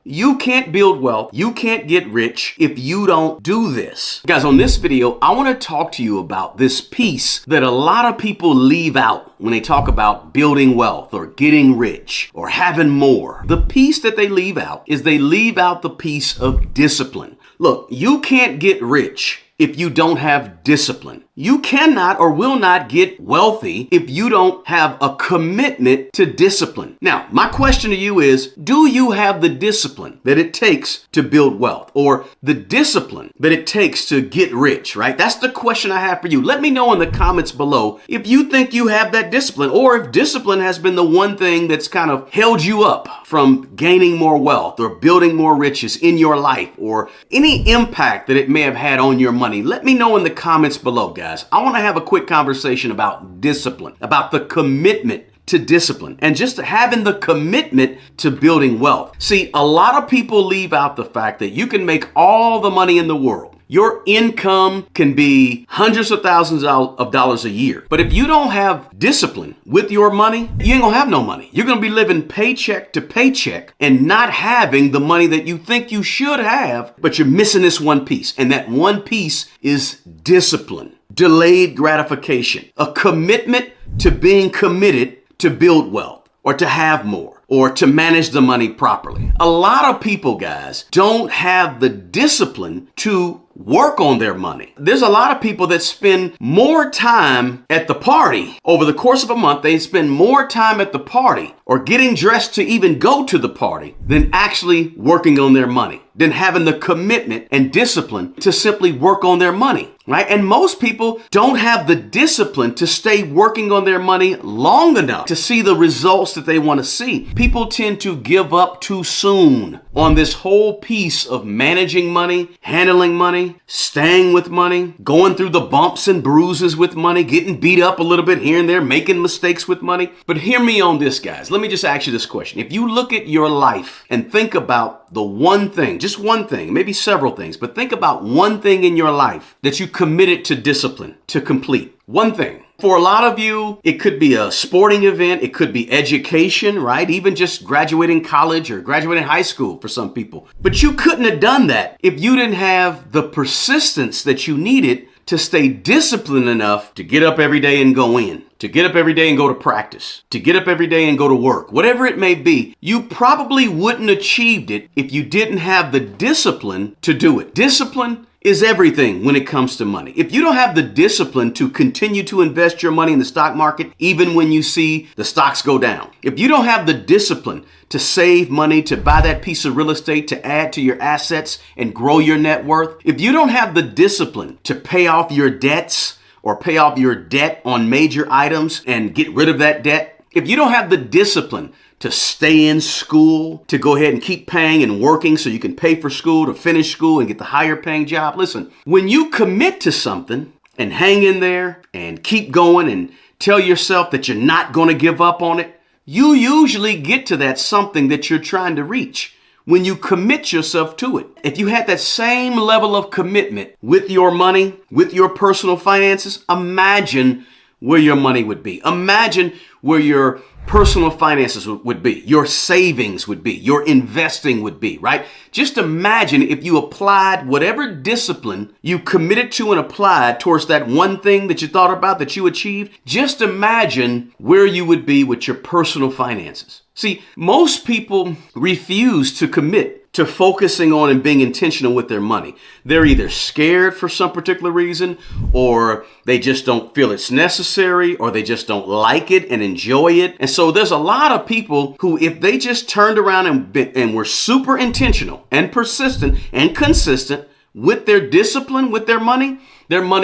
You can't build wealth. You can't get rich if you don't do this. Guys, on this video, I want to talk to you about this piece that a lot of people leave out when they talk about building wealth or getting rich or having more. The piece that they leave out is they leave out the piece of discipline. Look, you can't get rich if you don't have discipline. You cannot or will not get wealthy if you don't have a commitment to discipline. Now, my question to you is, do you have the discipline that it takes to build wealth or the discipline that it takes to get rich, right? That's the question I have for you. Let me know in the comments below if you think you have that discipline or if discipline has been the one thing that's kind of held you up from gaining more wealth or building more riches in your life or any impact that it may have had on your money. Let me know in the comments below, guys. I want to have a quick conversation about discipline, about the commitment to discipline, and just having the commitment to building wealth. See, a lot of people leave out the fact that you can make all the money in the world. Your income can be hundreds of thousands of dollars a year. But if you don't have discipline with your money, you ain't gonna have no money. You're gonna be living paycheck to paycheck and not having the money that you think you should have, but you're missing this one piece. And that one piece is discipline, delayed gratification, a commitment to being committed to build wealth or to have more, or to manage the money properly. A lot of people, guys, don't have the discipline to work on their money. There's a lot of people that spend more time at the party over the course of a month. They spend more time at the party or getting dressed to even go to the party than actually working on their money, than having the commitment and discipline to simply work on their money, right? And most people don't have the discipline to stay working on their money long enough to see the results that they want to see. People tend to give up too soon on this whole piece of managing money, handling money, staying with money, going through the bumps and bruises with money, getting beat up a little bit here and there, making mistakes with money. But hear me on this, guys. Let me just ask you this question. If you look at your life and think about the one thing, just one thing, maybe several things, but think about one thing in your life that you committed to discipline to complete. One thing. For a lot of you, it could be a sporting event. It could be education, right? Even just graduating college or graduating high school for some people. But you couldn't have done that if you didn't have the persistence that you needed to stay disciplined enough to get up every day and go in, to get up every day and go to practice, to get up every day and go to work. Whatever it may be, you probably wouldn't have achieved it if you didn't have the discipline to do it. Discipline is everything when it comes to money. If you don't have the discipline to continue to invest your money in the stock market, even when you see the stocks go down, if you don't have the discipline to save money, to buy that piece of real estate, to add to your assets and grow your net worth, if you don't have the discipline to pay off your debts or pay off your debt on major items and get rid of that debt, if you don't have the discipline to stay in school, to go ahead and keep paying and working so you can pay for school, to finish school and get the higher paying job. Listen, when you commit to something and hang in there and keep going and tell yourself that you're not going to give up on it, you usually get to that something that you're trying to reach when you commit yourself to it. If you had that same level of commitment with your money, with your personal finances, imagine where your money would be. Imagine where your personal finances would be, your savings would be, your investing would be, right? Just imagine if you applied whatever discipline you committed to and applied towards that one thing that you thought about that you achieved. Just imagine where you would be with your personal finances. See, most people refuse to commit to focusing on and being intentional with their money. They're either scared for some particular reason, or they just don't feel it's necessary, or they just don't like it and enjoy it. And so there's a lot of people who, if they just turned around and were super intentional and persistent and consistent with their discipline, with their money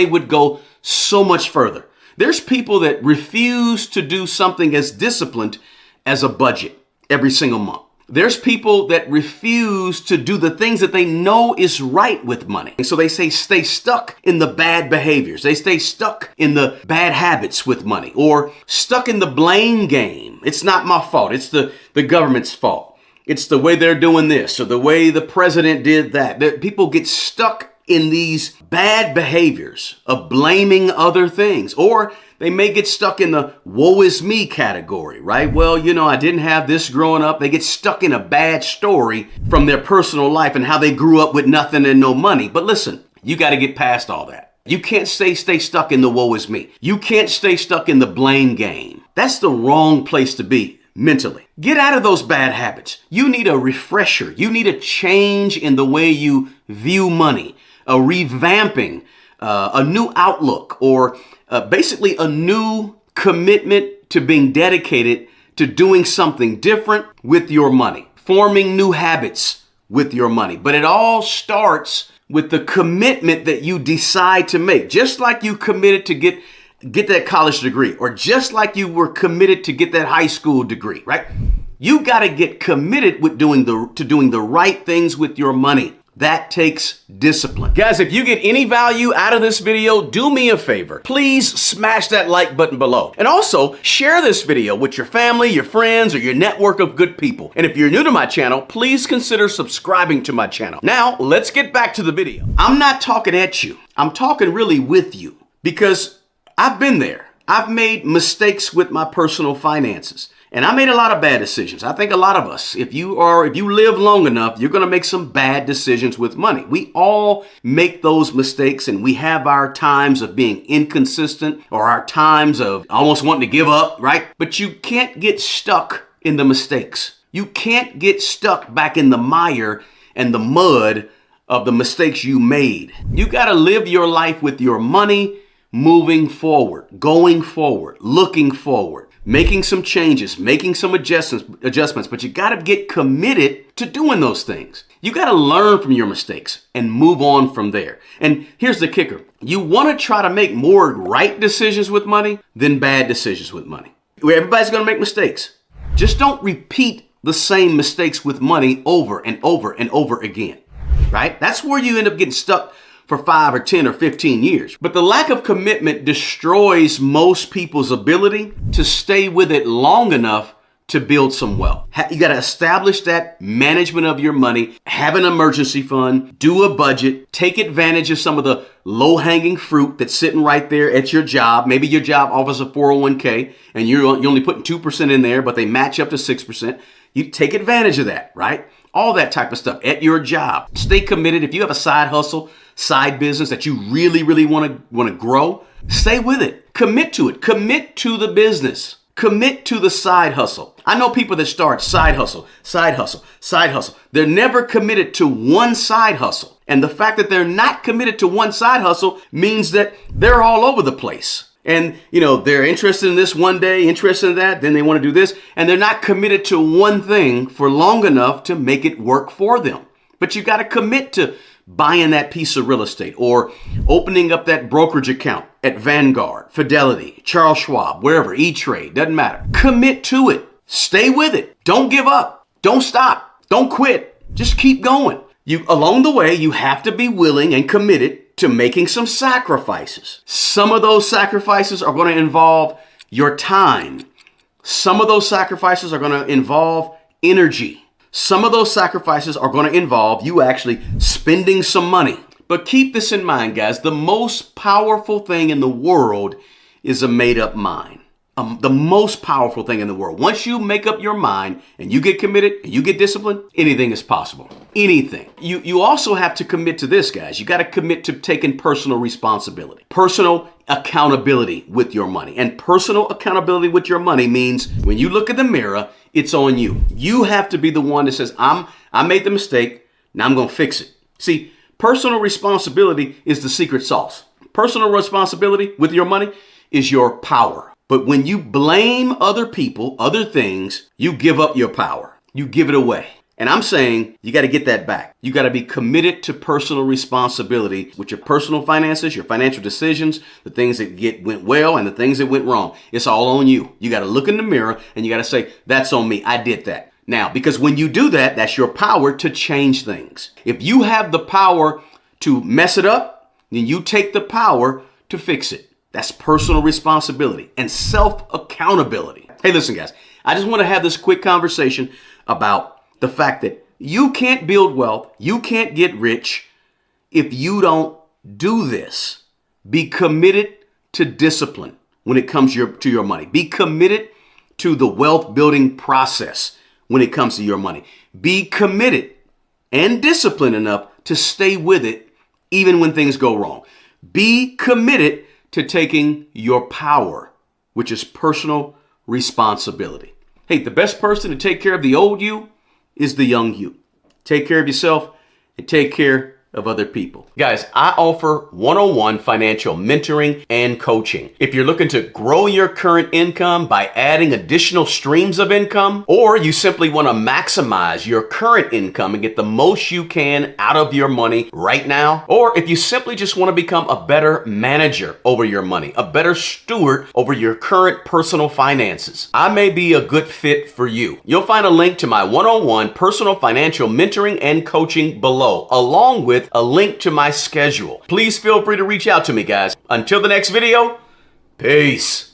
would go so much further. There's people that refuse to do something as disciplined as a budget every single month. There's people that refuse to do the things that they know is right with money. And so they stay stuck in the bad behaviors. They stay stuck in the bad habits with money, or stuck in the blame game. It's not my fault. It's the government's fault. It's the way they're doing this or the way the president did that. People get stuck in these bad behaviors of blaming other things, or they may get stuck in the woe is me category, right? Well, I didn't have this growing up. They get stuck in a bad story from their personal life and how they grew up with nothing and no money. But listen, you got to get past all that. You can't stay stuck in the woe is me. You can't stay stuck in the blame game. That's the wrong place to be mentally. Get out of those bad habits. You need a refresher. You need a change in the way you view money, a revamping, a new outlook, or basically a new commitment to being dedicated to doing something different with your money, forming new habits with your money. But it all starts with the commitment that you decide to make. Just like you committed to get that college degree, or just like you were committed to get that high school degree, right? You got to get committed with doing the right things with your money. That takes discipline. Guys, if you get any value out of this video, do me a favor. Please smash that like button below. And also share this video with your family, your friends, or your network of good people. And if you're new to my channel, please consider subscribing to my channel. Now, let's get back to the video. I'm not talking at you. I'm talking really with you, because I've been there. I've made mistakes with my personal finances. And I made a lot of bad decisions. I think a lot of us, if you live long enough, you're going to make some bad decisions with money. We all make those mistakes, and we have our times of being inconsistent, or our times of almost wanting to give up, right? But you can't get stuck in the mistakes. You can't get stuck back in the mire and the mud of the mistakes you made. You got to live your life with your money moving forward, going forward, looking forward, making some changes, making some adjustments, but you got to get committed to doing those things. You got to learn from your mistakes and move on from there. And here's the kicker. You want to try to make more right decisions with money than bad decisions with money. Everybody's going to make mistakes. Just don't repeat the same mistakes with money over and over and over again, right? That's where you end up getting stuck for 5 or 10 or 15 years. But the lack of commitment destroys most people's ability to stay with it long enough to build some wealth. You got to establish that management of your money, have an emergency fund, do a budget, take advantage of some of the low-hanging fruit that's sitting right there at your job. Maybe your job offers a 401k and you're only putting 2% in there, but they match up to 6%. You take advantage of that, right? All that type of stuff at your job. Stay committed. If you have a side hustle, side business that you really, really want to grow, stay with it. Commit to it. Commit to the business. Commit to the side hustle. I know people that start side hustle, side hustle, side hustle. They're never committed to one side hustle. And the fact that they're not committed to one side hustle means that they're all over the place. And, they're interested in this one day, interested in that, then they want to do this. And they're not committed to one thing for long enough to make it work for them. But you got to commit to buying that piece of real estate, or opening up that brokerage account at Vanguard, Fidelity, Charles Schwab, wherever, E-Trade, doesn't matter. Commit to it. Stay with it. Don't give up. Don't stop. Don't quit. Just keep going. Along the way, you have to be willing and committed to making some sacrifices. Some of those sacrifices are going to involve your time. Some of those sacrifices are going to involve energy. Some of those sacrifices are going to involve you actually spending some money. But keep this in mind, guys. The most powerful thing in the world is a made-up mind. The most powerful thing in the world. Once you make up your mind and you get committed and you get disciplined, anything is possible. Anything. You also have to commit to this, guys. You got to commit to taking personal responsibility. Personal accountability with your money. And personal accountability with your money means when you look in the mirror, it's on you. You have to be the one that says, I made the mistake, now I'm going to fix it. See, personal responsibility is the secret sauce. Personal responsibility with your money is your power. But when you blame other people, other things, you give up your power. You give it away. And I'm saying you got to get that back. You got to be committed to personal responsibility with your personal finances, your financial decisions, the things that went well and the things that went wrong. It's all on you. You got to look in the mirror and you got to say, that's on me. I did that. Now, because when you do that, that's your power to change things. If you have the power to mess it up, then you take the power to fix it. That's personal responsibility and self-accountability. Hey, listen, guys, I just want to have this quick conversation about the fact that you can't build wealth, you can't get rich if you don't do this. Be committed to discipline when it comes to your money. Be committed to the wealth building process when it comes to your money. Be committed and disciplined enough to stay with it even when things go wrong. Be committed to taking your power, which is personal responsibility. Hey, the best person to take care of the old you is the young you. Take care of yourself and take care of other people. Guys, I offer one-on-one financial mentoring and coaching. If you're looking to grow your current income by adding additional streams of income, or you simply want to maximize your current income and get the most you can out of your money right now, or if you simply just want to become a better manager over your money, a better steward over your current personal finances, I may be a good fit for you. You'll find a link to my one-on-one personal financial mentoring and coaching below, along with a link to my schedule. Please feel free to reach out to me, guys. Until the next video, peace.